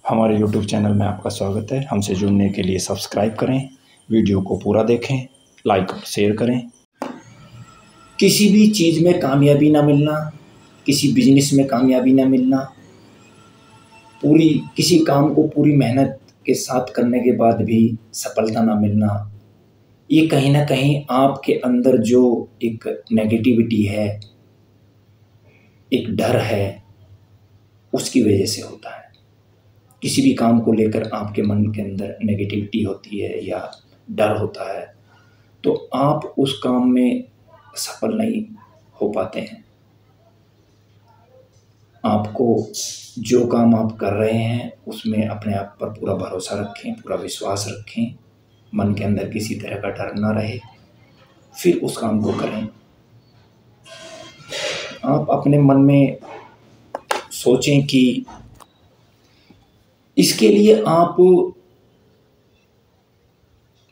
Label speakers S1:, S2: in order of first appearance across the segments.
S1: हमारे YouTube channel में आपका स्वागत है। हमसे जुड़ने के लिए सब्सक्राइब करें, वीडियो को पूरा देखें, लाइक और शेयर करें।
S2: किसी भी चीज़ में कामयाबी ना मिलना, किसी बिजनेस में कामयाबी ना मिलना, किसी काम को पूरी मेहनत के साथ करने के बाद भी सफलता ना मिलना, ये कहीं ना कहीं आपके अंदर जो एक नेगेटिविटी है, एक डर है, उसकी वजह से होता है। किसी भी काम को लेकर आपके मन के अंदर नेगेटिविटी होती है या डर होता है, तो आप उस काम में सफल नहीं हो पाते हैं। आपको जो काम आप कर रहे हैं उसमें अपने आप पर पूरा भरोसा रखें, पूरा विश्वास रखें, मन के अंदर किसी तरह का डर ना रहे, फिर उस काम को करें। आप अपने मन में सोचें कि इसके लिए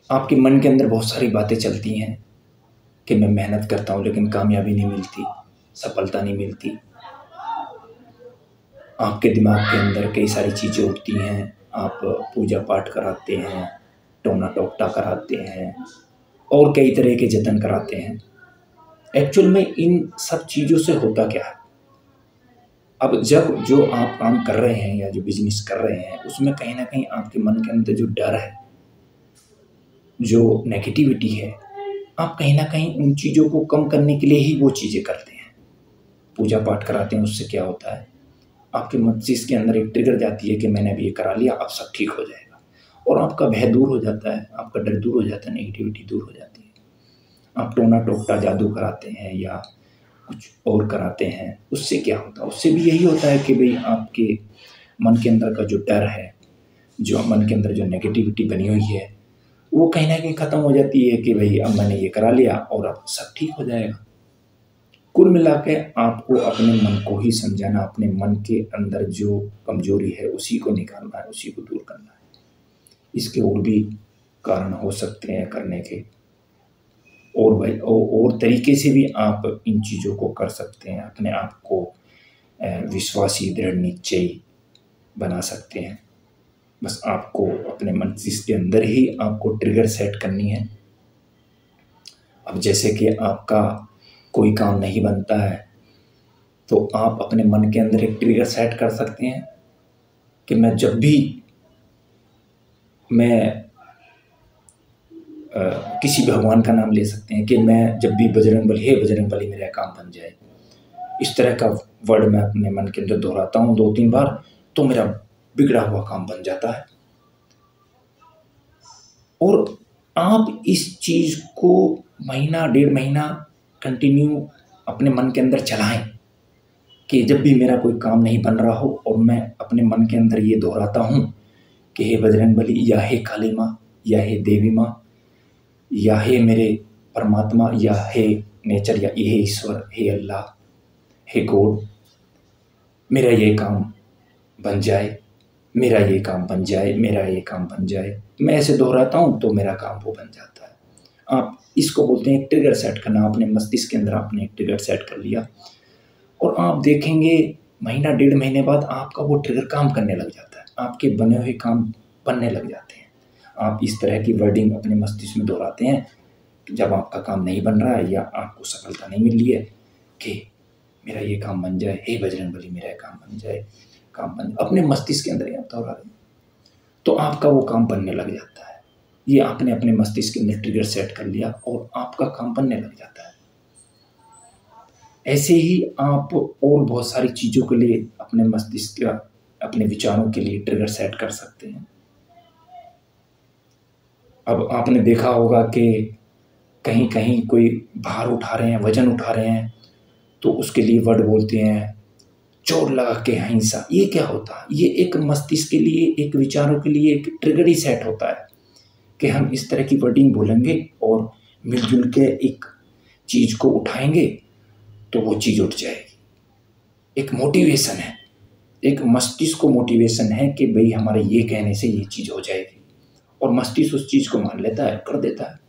S2: आपके मन के अंदर बहुत सारी बातें चलती हैं कि मैं मेहनत करता हूँ लेकिन कामयाबी नहीं मिलती, सफलता नहीं मिलती। आपके दिमाग के अंदर कई सारी चीज़ें उठती हैं। आप पूजा पाठ कराते हैं, टोना टोकटा कराते हैं और कई तरह के जतन कराते हैं। एक्चुअल में इन सब चीज़ों से होता क्या है? अब जब जो आप काम कर रहे हैं या जो बिजनेस कर रहे हैं उसमें कहीं ना कहीं आपके मन के अंदर जो डर है, जो नेगेटिविटी है, आप कहीं ना कहीं उन चीज़ों को कम करने के लिए ही वो चीज़ें करते हैं। पूजा पाठ कराते हैं, उससे क्या होता है, आपके मस्तिष्क के अंदर एक ट्रिगर जाती है कि मैंने अभी ये करा लिया, अब सब ठीक हो जाएगा, और आपका भय दूर हो जाता है, आपका डर दूर हो जाता है, नेगेटिविटी दूर हो जाती है। आप टोना टोकटा जादू कराते हैं या कुछ और कराते हैं, उससे क्या होता है? उससे भी यही होता है कि भाई आपके मन के अंदर का जो डर है, जो मन के अंदर जो नेगेटिविटी बनी हुई है, वो कहीं ना कहीं ख़त्म हो जाती है कि भाई अब मैंने ये करा लिया और अब सब ठीक हो जाएगा। कुल मिला के आपको अपने मन को ही समझाना, अपने मन के अंदर जो कमजोरी है उसी को निकालना है, उसी को दूर करना है। इसके और भी कारण हो सकते हैं करने के, और भाई और तरीके से भी आप इन चीज़ों को कर सकते हैं। अपने आप को विश्वासी, दृढ़ निश्चयी बना सकते हैं। बस आपको अपने मस्तिष्क के अंदर ही आपको ट्रिगर सेट करनी है। अब जैसे कि आपका कोई काम नहीं बनता है तो आप अपने मन के अंदर एक ट्रिगर सेट कर सकते हैं कि मैं जब भी किसी भगवान का नाम ले सकते हैं कि मैं जब भी बजरंग बली, हे बजरंग बली मेरा काम बन जाए, इस तरह का वर्ड मैं अपने मन के अंदर दोहराता हूँ 2-3 बार, तो मेरा बिगड़ा हुआ काम बन जाता है। और आप इस चीज़ को महीना 1.5 महीना कंटिन्यू अपने मन के अंदर चलाएं कि जब भी मेरा कोई काम नहीं बन रहा हो और मैं अपने मन के अंदर ये दोहराता हूँ कि हे बजरंग बली, या हे काली माँ, या हे देवी माँ, या हे मेरे परमात्मा, या हे नेचर, या हे ईश्वर, हे अल्लाह, हे गॉड, मेरा ये काम बन जाए, मेरा ये काम बन जाए, मेरा ये काम बन जाए। मैं ऐसे दोहराता हूँ तो मेरा काम वो बन जाता है। आप इसको बोलते हैं ट्रिगर सेट करना। अपने मस्तिष्क के अंदर आपने एक ट्रिगर सेट कर लिया और आप देखेंगे महीना 1.5 महीने बाद आपका वो ट्रिगर काम करने लग जाता है, आपके बने हुए काम बनने लग जाते हैं। आप इस तरह की वर्डिंग अपने मस्तिष्क में दोहराते हैं जब आपका काम नहीं बन रहा है या आपको सफलता नहीं मिल रही है कि मेरा ये काम बन जाए, हे बजरंग बली मेरा काम बन जाए, काम बन, अपने मस्तिष्क के अंदर आप दोहरा रहे हैं तो आपका वो काम बनने लग जाता है। ये आपने अपने मस्तिष्क के अंदर ट्रिगर सेट कर लिया और आपका काम बनने लग जाता है। ऐसे ही आप और बहुत सारी चीज़ों के लिए अपने मस्तिष्क का, अपने विचारों के लिए ट्रिगर सेट कर सकते हैं। अब आपने देखा होगा कि कहीं कहीं कोई भार उठा रहे हैं, वजन उठा रहे हैं, तो उसके लिए वर्ड बोलते हैं जोर लगा के हिंसा। ये क्या होता है? ये एक मस्तिष्क के लिए, एक विचारों के लिए एक ट्रिगर ही सेट होता है कि हम इस तरह की वर्डिंग बोलेंगे और मिलजुल के एक चीज़ को उठाएंगे तो वो चीज़ उठ जाएगी। एक मोटिवेशन है, एक मस्तिष्क को मोटिवेशन है कि भाई हमारे ये कहने से ये चीज़ हो जाएगी, और मस्तिष्क उस चीज़ को मान लेता है, कर देता है।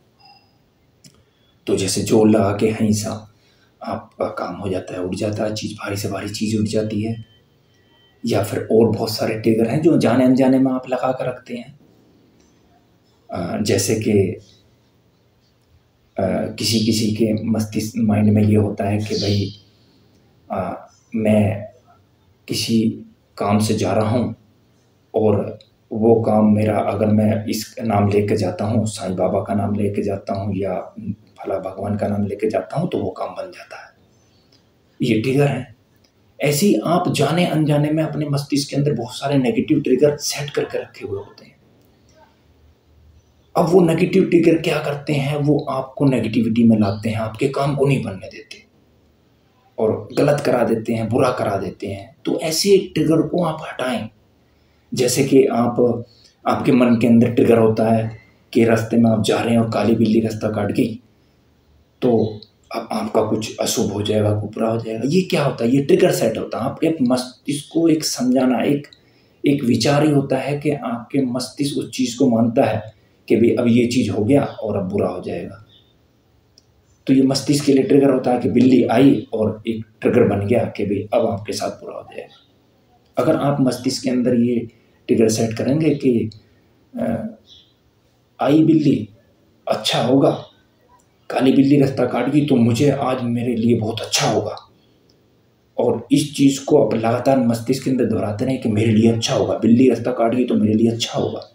S2: तो जैसे जोर लगा के हिंसा, आपका काम हो जाता है, उठ जाता है चीज़, भारी से भारी चीज़ उठ जाती है। या फिर और बहुत सारे ट्रिगर हैं जो जाने अनजाने में आप लगा कर रखते हैं। जैसे कि किसी किसी के मस्तिष्क माइंड में ये होता है कि भाई मैं किसी काम से जा रहा हूँ और वो काम मेरा, अगर मैं इस नाम लेके जाता हूँ, साईं बाबा का नाम लेके जाता हूँ या फला भगवान का नाम लेके जाता हूँ, तो वो काम बन जाता है। ये ट्रिगर है। ऐसे ही आप जाने अनजाने में अपने मस्तिष्क के अंदर बहुत सारे नेगेटिव ट्रिगर सेट करके रखे हुए होते हैं। अब वो नेगेटिव ट्रिगर क्या करते हैं, वो आपको नेगेटिविटी में लाते हैं, आपके काम को नहीं बनने देते और गलत करा देते हैं, बुरा करा देते हैं। तो ऐसे ट्रिगर को आप हटाएं। जैसे कि आपके मन के अंदर ट्रिगर होता है कि रास्ते में आप जा रहे हैं और काली बिल्ली रास्ता काट गई, तो अब आपका कुछ अशुभ हो जाएगा, कुछ बुरा हो जाएगा। ये क्या होता है? ये ट्रिगर सेट होता है। आप एक मस्तिष्क को एक समझाना, एक विचार ही होता है कि आपके मस्तिष्क उस चीज़ को मानता है कि भाई अब ये चीज़ हो गया और अब बुरा हो जाएगा। तो ये मस्तिष्क के लिए ट्रिगर होता है कि बिल्ली आई और एक ट्रिगर बन गया कि भाई अब आपके साथ बुरा हो जाएगा। अगर आप मस्तिष्क के अंदर ये ट्रिगर सेट करेंगे कि आई बिल्ली अच्छा होगा, काली बिल्ली रास्ता काट गई तो मुझे आज मेरे लिए बहुत अच्छा होगा, और इस चीज़ को आप लगातार मस्तिष्क के अंदर दोहराते रहें कि मेरे लिए अच्छा होगा, बिल्ली रास्ता काट गई तो मेरे लिए अच्छा होगा,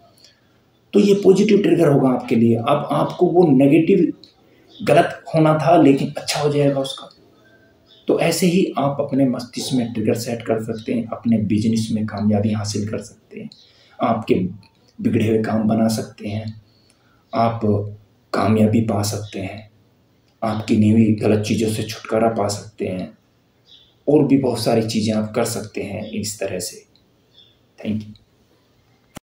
S2: तो ये पॉजिटिव ट्रिगर होगा आपके लिए। अब आपको वो नेगेटिव गलत होना था लेकिन अच्छा हो जाएगा उसका। तो ऐसे ही आप अपने मस्तिष्क में ट्रिगर सेट कर सकते हैं, अपने बिजनेस में कामयाबी हासिल कर सकते हैं, आपके बिगड़े हुए काम बना सकते हैं, आप कामयाबी पा सकते हैं, आपकी नी हुई गलत चीज़ों से छुटकारा पा सकते हैं, और भी बहुत सारी चीज़ें आप कर सकते हैं इस तरह से। Thank you.